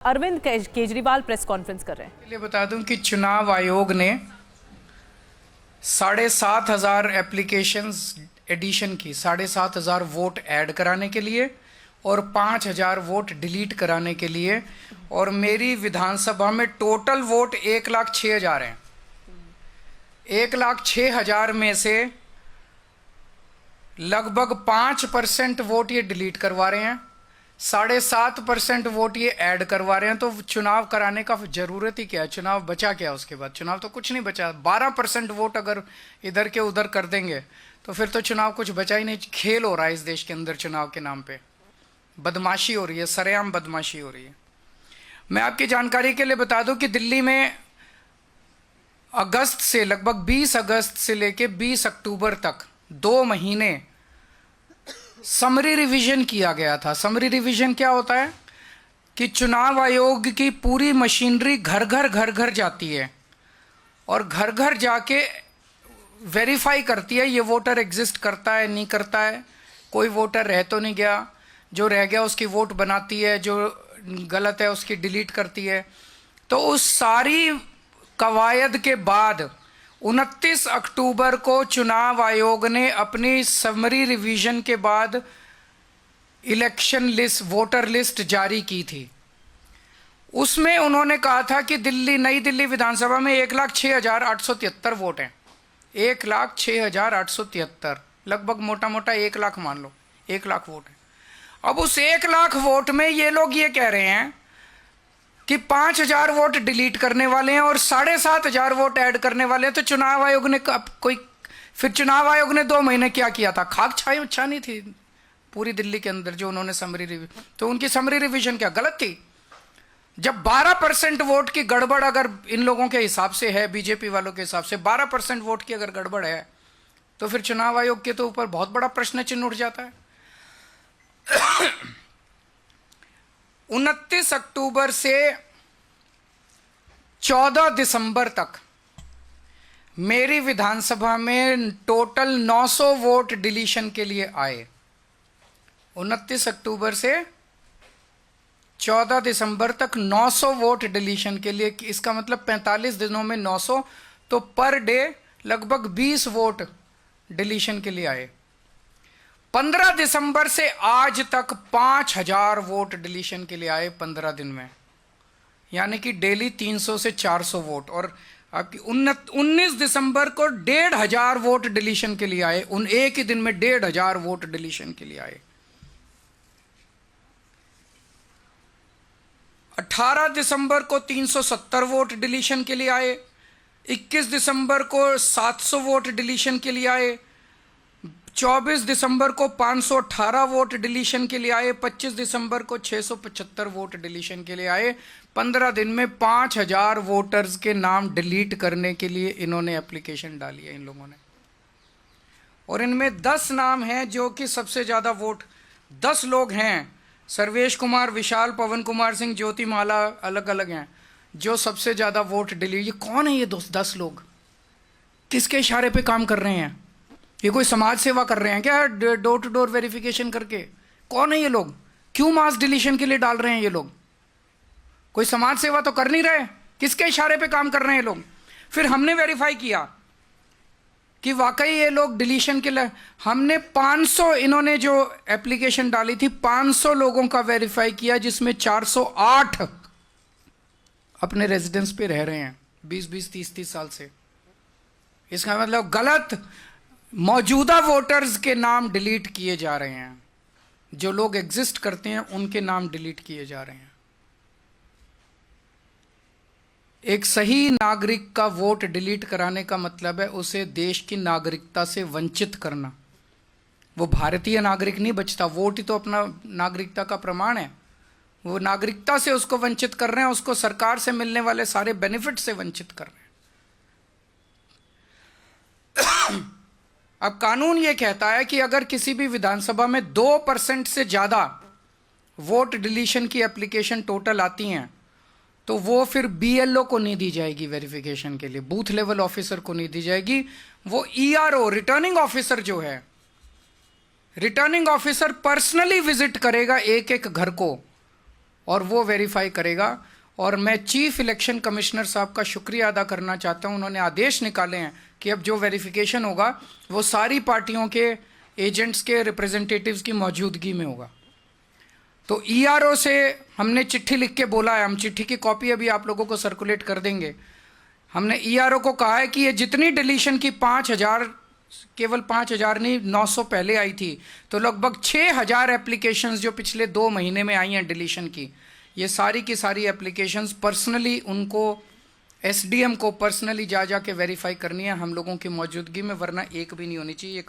Arvind Kejriwal press conference कर रहे हैं। लिए बता दूं कि चुनाव आयोग ने 7,500 एप्लीकेशंस एडिशन की, 7,500 वोट ऐड कराने के लिए और 5,000 वोट डिलीट कराने के लिए, और मेरी विधानसभा में टोटल वोट 1,06,000 हैं। 1,06,000 में से लगभग 5% वोट ये डिलीट करवा रहे हैं, 7.5% वोट ये ऐड करवा रहे हैं। तो चुनाव कराने का जरूरत ही क्या है? चुनाव बचा क्या उसके बाद? चुनाव तो कुछ नहीं बचा। 12% वोट अगर इधर के उधर कर देंगे तो फिर तो चुनाव कुछ बचा ही नहीं। खेल हो रहा है इस देश के अंदर, चुनाव के नाम पे बदमाशी हो रही है, सरेआम बदमाशी हो रही है। मैं आपकी जानकारी के लिए बता दूं कि दिल्ली में अगस्त से, लगभग 20 अगस्त से लेके 20 अक्टूबर तक 2 महीने समरी रिवीजन किया गया था। समरी रिवीजन क्या होता है कि चुनाव आयोग की पूरी मशीनरी घर घर जाती है और घर घर जाके वेरीफाई करती है ये वोटर एग्जिस्ट करता है, नहीं करता है, कोई वोटर रह तो नहीं गया, जो रह गया उसकी वोट बनाती है, जो गलत है उसकी डिलीट करती है। तो उस सारी कवायद के बाद 29 अक्टूबर को चुनाव आयोग ने अपनी समरी रिवीजन के बाद इलेक्शन लिस्ट, वोटर लिस्ट जारी की थी। उसमें उन्होंने कहा था कि नई दिल्ली विधानसभा में 1,06,873 वोट हैं। 1,06,873, लगभग मोटा मोटा 1 लाख मान लो, 1 लाख वोट है। अब उस 1 लाख वोट में ये लोग ये कह रहे हैं कि 5,000 वोट डिलीट करने वाले हैं और 7,500 वोट ऐड करने वाले हैं। तो चुनाव आयोग ने फिर चुनाव आयोग ने 2 महीने क्या किया था? खाक छानी थी पूरी दिल्ली के अंदर जो उन्होंने समरी रिवीजन। तो उनकी समरी रिवीजन क्या गलत थी? जब 12% वोट की गड़बड़ अगर इन लोगों के हिसाब से है, बीजेपी वालों के हिसाब से 12% वोट की अगर गड़बड़ है, तो फिर चुनाव आयोग के तो ऊपर बहुत बड़ा प्रश्न चिन्ह उठ जाता है। 29 अक्टूबर से 14 दिसंबर तक मेरी विधानसभा में टोटल 900 वोट डिलीशन के लिए आए। 29 अक्टूबर से 14 दिसंबर तक 900 वोट डिलीशन के लिए। इसका मतलब 45 दिनों में 900, तो पर डे लगभग 20 वोट डिलीशन के लिए आए। 15 दिसंबर से आज तक 5,000 वोट डिलीशन के लिए आए 15 दिन में, यानी कि डेली 300 से 400 वोट। और आपकी 19 दिसंबर को 1,500 वोट डिलीशन के लिए आए। एक ही दिन में 1,500 वोट डिलीशन के लिए आए। 18 दिसंबर को 370 वोट डिलीशन के लिए आए। 21 दिसंबर को 700 वोट डिलीशन के लिए आए। 24 दिसंबर को 518 वोट डिलीशन के लिए आए। 25 दिसंबर को 675 वोट डिलीशन के लिए आए। 15 दिन में 5,000 वोटर्स के नाम डिलीट करने के लिए इन्होंने एप्लीकेशन डाली है इन लोगों ने। और इनमें 10 नाम हैं जो कि सबसे ज़्यादा वोट, 10 लोग हैं, सर्वेश कुमार, विशाल, पवन कुमार सिंह, ज्योति माला, अलग अलग हैं, जो सबसे ज़्यादा वोट डिलीट। ये कौन है ये 10 लोग? किसके इशारे पे काम कर रहे हैं? ये कोई समाज सेवा कर रहे हैं क्या डोर टू डोर वेरिफिकेशन करके? कौन है ये लोग? क्यों मास डिलीशन के लिए डाल रहे हैं ये लोग? कोई समाज सेवा तो कर नहीं रहे। किसके इशारे पे काम कर रहे हैं ये लोग? फिर हमने वेरीफाई किया कि वाकई ये लोग डिलीशन के लिए, हमने 500, इन्होंने जो एप्लीकेशन डाली थी 500 लोगों का वेरीफाई किया, जिसमें 408 अपने रेजिडेंस पे रह रहे हैं 20-20, 30-30 साल से। इसका मतलब गलत मौजूदा वोटर्स के नाम डिलीट किए जा रहे हैं। जो लोग एग्जिस्ट करते हैं उनके नाम डिलीट किए जा रहे हैं। एक सही नागरिक का वोट डिलीट कराने का मतलब है उसे देश की नागरिकता से वंचित करना। वो भारतीय नागरिक नहीं बचता। वोट ही तो अपना नागरिकता का प्रमाण है। वो नागरिकता से उसको वंचित कर रहे हैं, उसको सरकार से मिलने वाले सारे बेनिफिट से वंचित कर रहे हैं। अब कानून ये कहता है कि अगर किसी भी विधानसभा में 2% से ज़्यादा वोट डिलीशन की एप्लीकेशन टोटल आती हैं, तो वो फिर बीएलओ को नहीं दी जाएगी वेरिफिकेशन के लिए, बूथ लेवल ऑफिसर को नहीं दी जाएगी। वो ईआरओ, रिटर्निंग ऑफिसर जो है, रिटर्निंग ऑफिसर पर्सनली विजिट करेगा एक एक घर को और वो वेरीफाई करेगा। और मैं चीफ इलेक्शन कमिश्नर साहब का शुक्रिया अदा करना चाहता हूं, उन्होंने आदेश निकाले हैं कि अब जो वेरिफिकेशन होगा वो सारी पार्टियों के एजेंट्स के रिप्रेजेंटेटिव्स की मौजूदगी में होगा। तो ईआरओ से हमने चिट्ठी लिख के बोला है, हम चिट्ठी की कॉपी अभी आप लोगों को सर्कुलेट कर देंगे। हमने ईआरओ को कहा है कि ये जितनी डिलीशन की 5,000, केवल 5,000 नहीं 900 पहले आई थी, तो लगभग 6,000 एप्लीकेशंस जो पिछले 2 महीने में आई हैं डिलीशन की, ये सारी की सारी एप्लीकेशंस पर्सनली उनको एसडीएम को पर्सनली जा के वेरीफाई करनी है हम लोगों की मौजूदगी में, वरना एक भी नहीं होनी चाहिए।